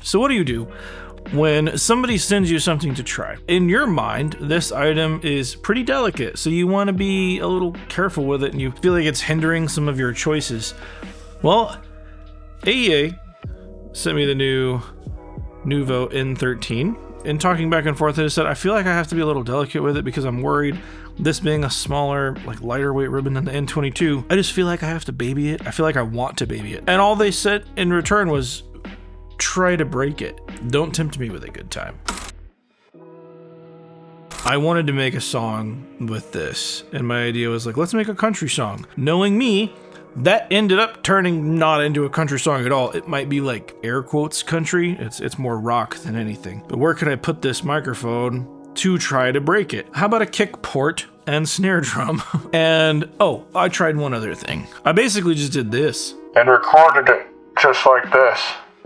So what do? When somebody sends you something to try, in your mind, this item is pretty delicate, so you want to be a little careful with it and you feel like it's hindering some of your choices. Well, AEA sent me the new Nuvo N13. In talking back and forth, I said, I feel like I have to be a little delicate with it because I'm worried, this being a smaller, like lighter weight ribbon than the N22, I just feel like I have to baby it. I feel like I want to baby it. And all they said in return was, try to break it. Don't tempt me with a good time. I wanted to make a song with this, and my idea was like, let's make a country song. Knowing me, that ended up turning not into a country song at all. It might be like air quotes country. It's more rock than anything. But where could I put this microphone to try to break it? How about a kick port and snare drum? And oh, I tried one other thing. I basically just did this and recorded it just like this.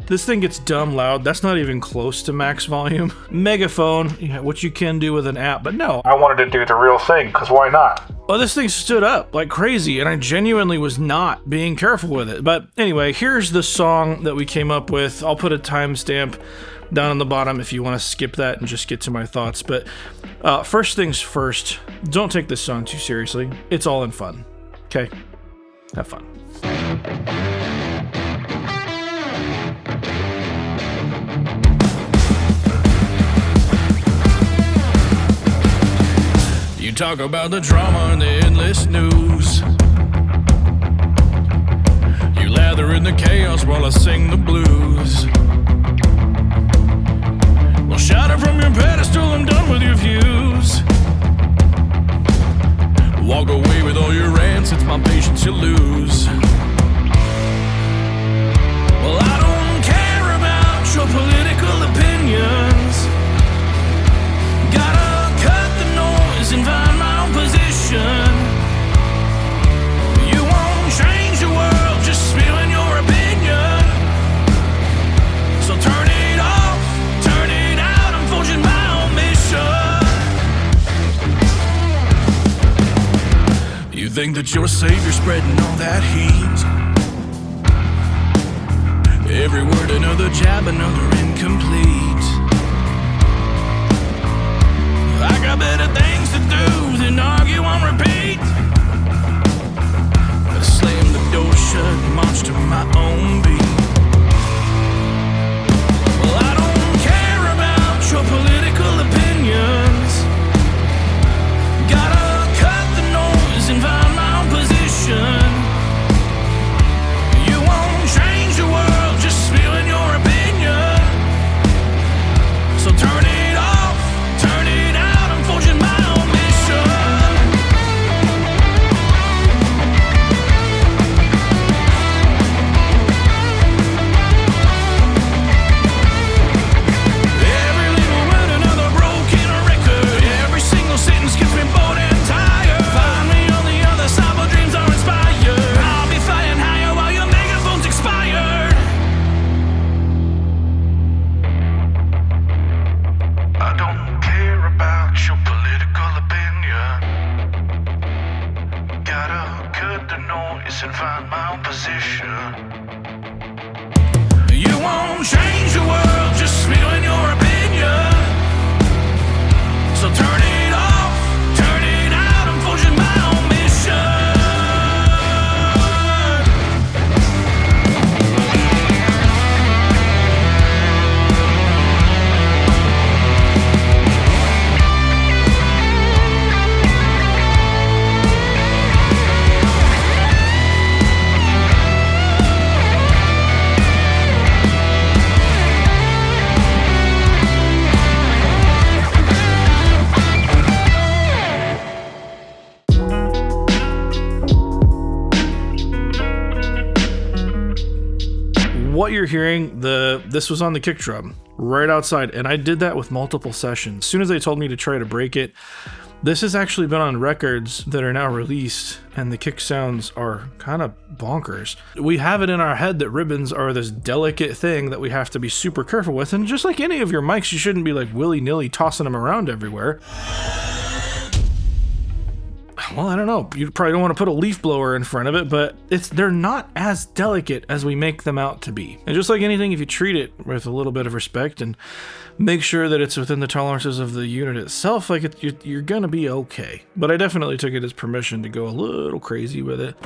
This thing gets dumb loud. That's not even close to max volume. Megaphone, what you can do with an app, but no. I wanted to do the real thing, because why not? Well, this thing stood up like crazy, and I genuinely was not being careful with it. But anyway, here's the song that we came up with. I'll put a timestamp down on the bottom if you want to skip that and just get to my thoughts. But first things first, don't take this song too seriously. It's all in fun. Okay? Have fun. You talk about the drama and the endless news. You lather in the chaos while I sing the blues. Well, shout it from your pedestal, I'm done with your views. Walk away with all your rants, it's my patience you lose. Well, I don't care about your political opinions. Gotta cut the noise and find my own position. You won't change the world, just spewing your opinion. So turn it off, turn it out, I'm forging my own mission. You think that you're a savior spreading all that heat. Every word another jab, another incomplete. I got better things to do than argue on repeat. I slam the door shut and march to my own beat. Well, I don't care about your political opinions. Gotta cut the noise and find my own position. You won't change the world, just spewing your opinion. So turn it off, turn it out, I'm forging my own mission. Every little word another broken record. Every single sentence gets me bored and tired. Find me on the other side where dreams are inspired. I'll be flying higher while your megaphone's expired. I don't care about your political opinion. Gotta cut the noise and find my own position. You won't change the world, just spewing your opinion. So turn it off, turn it out, I'm forging my own mission. What you're hearing, this was on the kick drum right outside, and I did that with multiple sessions. As soon as they told me to try to break it, this has actually been on records that are now released, and the kick sounds are kind of bonkers. We have it in our head that ribbons are this delicate thing that we have to be super careful with, and just like any of your mics, you shouldn't be like willy-nilly tossing them around everywhere. well, I don't know. You probably don't want to put a leaf blower in front of it, but they're not as delicate as we make them out to be. And just like anything, if you treat it with a little bit of respect and make sure that it's within the tolerances of the unit itself, like you're gonna be okay. But I definitely took it as permission to go a little crazy with it.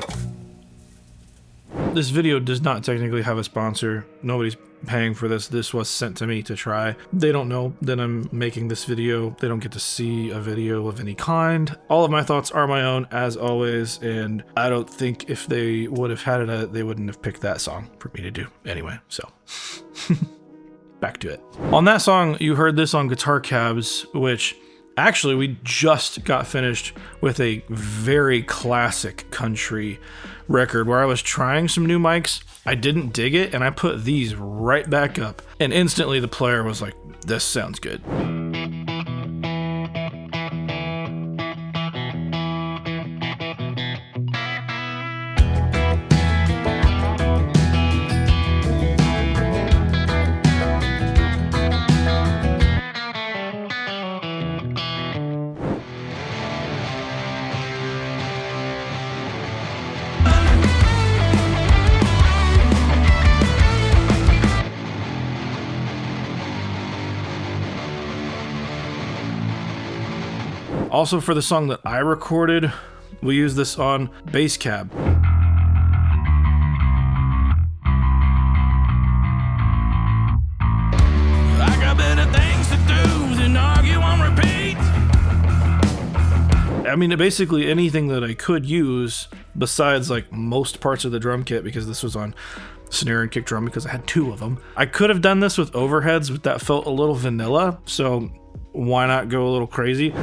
This video does not technically have a sponsor. Nobody's paying for this. This was sent to me to try. They don't know that I'm making this video. They don't get to see a video of any kind. All of my thoughts are my own, as always, and I don't think if they would have had it, they wouldn't have picked that song for me to do anyway, so. Back to it. On that song, you heard this on Guitar Cabs, which actually we just got finished with a very classic country record where I was trying some new mics. I didn't dig it, and I put these right back up, and instantly the player was like, this sounds good. Also, for the song that I recorded, we use this on bass cab. I got better things to do than argue on repeat. I mean, basically anything that I could use besides like most parts of the drum kit, because this was on snare and kick drum because I had two of them. I could have done this with overheads, but that felt a little vanilla, so why not go a little crazy?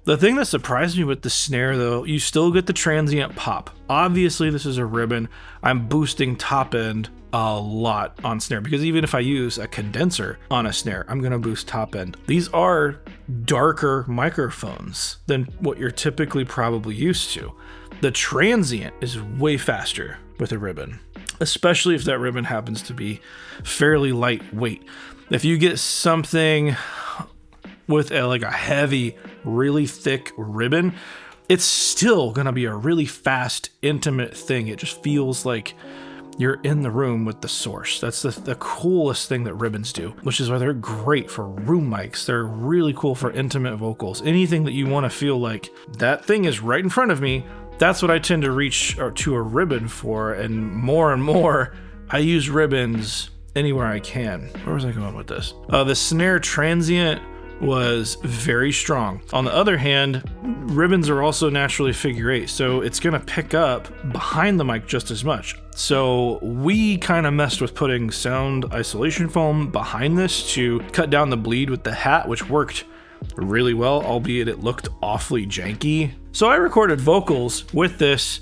The thing that surprised me with the snare, though, you still get the transient pop. Obviously, this is a ribbon. I'm boosting top end a lot on snare, because even if I use a condenser on a snare, I'm going to boost top end. These are darker microphones than what you're typically probably used to. The transient is way faster with a ribbon, especially if that ribbon happens to be fairly lightweight. If you get something with like a heavy, really thick ribbon, it's still gonna be a really fast, intimate thing. It just feels like you're in the room with the source. That's the coolest thing that ribbons do, which is why they're great for room mics. They're really cool for intimate vocals. Anything that you want to feel like that thing is right in front of me, that's what I tend to reach to a ribbon for. And more, I use ribbons anywhere I can. Where was I going with this? The snare transient was very strong. On the other hand, ribbons are also naturally figure eight, so it's gonna pick up behind the mic just as much. So we kind of messed with putting sound isolation foam behind this to cut down the bleed with the hat, which worked really well, albeit it looked awfully janky. So I recorded vocals with this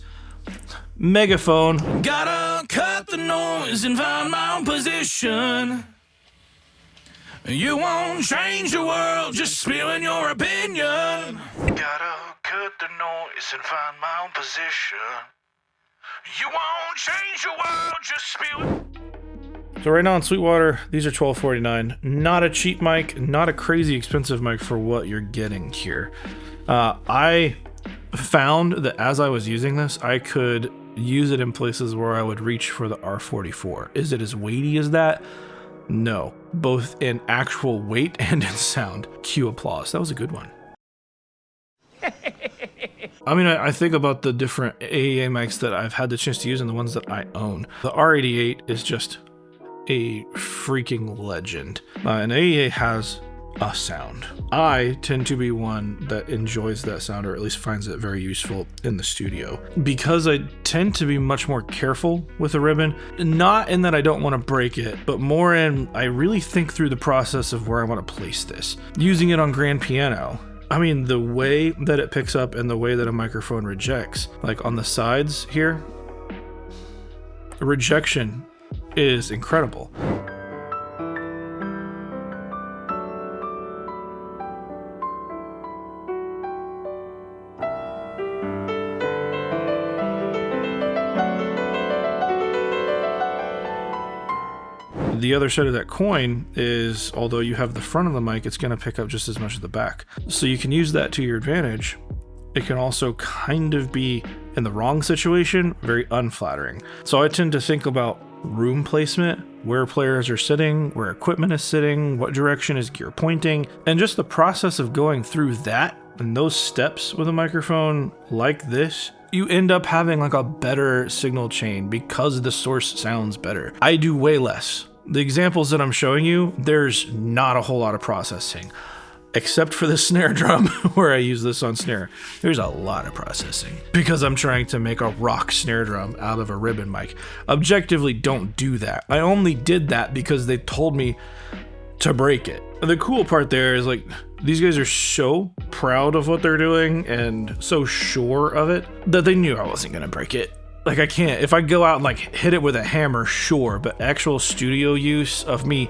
megaphone. Gotta cut the noise and find my own position. You won't change the world, just spewing your opinion. Gotta cut the noise and find my own position. You won't change the world, just spewing. So right now in Sweetwater, these are $12.49. Not a cheap mic, not a crazy expensive mic for what you're getting here. I found that as I was using this, I could use it in places where I would reach for the R44. Is it as weighty as that? No, both in actual weight and in sound. Cue applause. That was a good one. I mean, I think about the different AEA mics that I've had the chance to use and the ones that I own. The R88 is just a freaking legend. And AEA has a sound. I tend to be one that enjoys that sound, or at least finds it very useful in the studio, because I tend to be much more careful with a ribbon, not in that I don't want to break it, but more in I really think through the process of where I want to place this. Using it on grand piano, I mean, the way that it picks up and the way that a microphone rejects, like on the sides here, rejection is incredible. the other side of that coin is, although you have the front of the mic, it's going to pick up just as much of the back. So you can use that to your advantage. It can also kind of be, in the wrong situation, very unflattering. So I tend to think about room placement, where players are sitting, where equipment is sitting, what direction is gear pointing, and just the process of going through that and those steps with a microphone like this, you end up having like a better signal chain because the source sounds better. I do way less. The examples that I'm showing you, there's not a whole lot of processing. Except for the snare drum, where I use this on snare. There's a lot of processing because I'm trying to make a rock snare drum out of a ribbon mic. Objectively, don't do that. I only did that because they told me to break it. And the cool part there is like, these guys are so proud of what they're doing and so sure of it that they knew I wasn't gonna break it. Like I can't, if I go out and like hit it with a hammer, sure, but actual studio use of me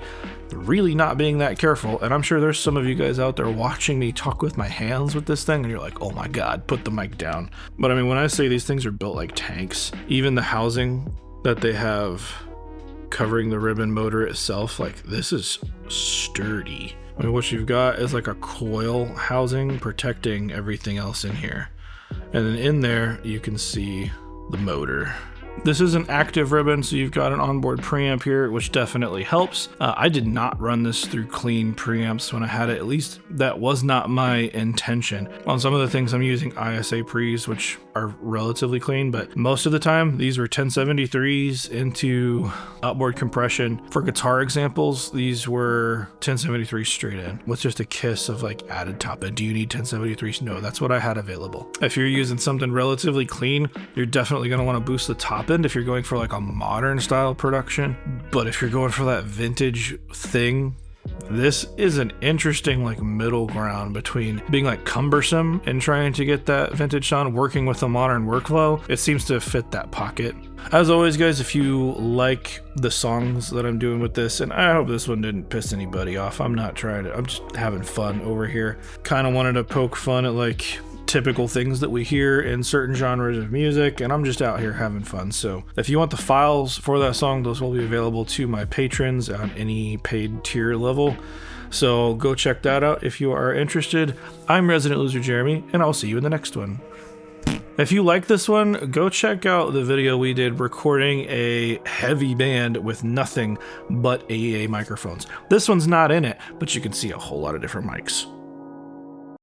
really not being that careful, and I'm sure there's some of you guys out there watching me talk with my hands with this thing and you're like, oh my god, put the mic down. But I mean, when I say these things are built like tanks, even the housing that they have covering the ribbon motor itself, like this is sturdy. I mean, what you've got is like a coil housing protecting everything else in here, and then in there you can see the motor. This is an active ribbon, so you've got an onboard preamp here, which definitely helps. I did not run this through clean preamps when I had it. At least that was not my intention. On some of the things I'm using ISA pre's, which are relatively clean, but most of the time these were 1073s into outboard compression. For guitar examples, these were 1073 straight in with just a kiss of like added top end. Do you need 1073s? No, that's what I had available. If you're using something relatively clean, you're definitely going to want to boost the top end if you're going for like a modern style production. But if you're going for that vintage thing, this is an interesting like middle ground between being like cumbersome and trying to get that vintage sound working with a modern workflow. It seems to fit that pocket. As always, guys, if you like the songs that I'm doing with this, and I hope this one didn't piss anybody off, I'm just having fun over here. Kind of wanted to poke fun at like typical things that we hear in certain genres of music, and I'm just out here having fun. So if you want the files for that song, those will be available to my patrons on any paid tier level, so go check that out if you are interested. I'm Resident Loser Jeremy, and I'll see you in the next one. If you like this one, go check out the video we did recording a heavy band with nothing but AEA microphones. This one's not in it, but you can see a whole lot of different mics.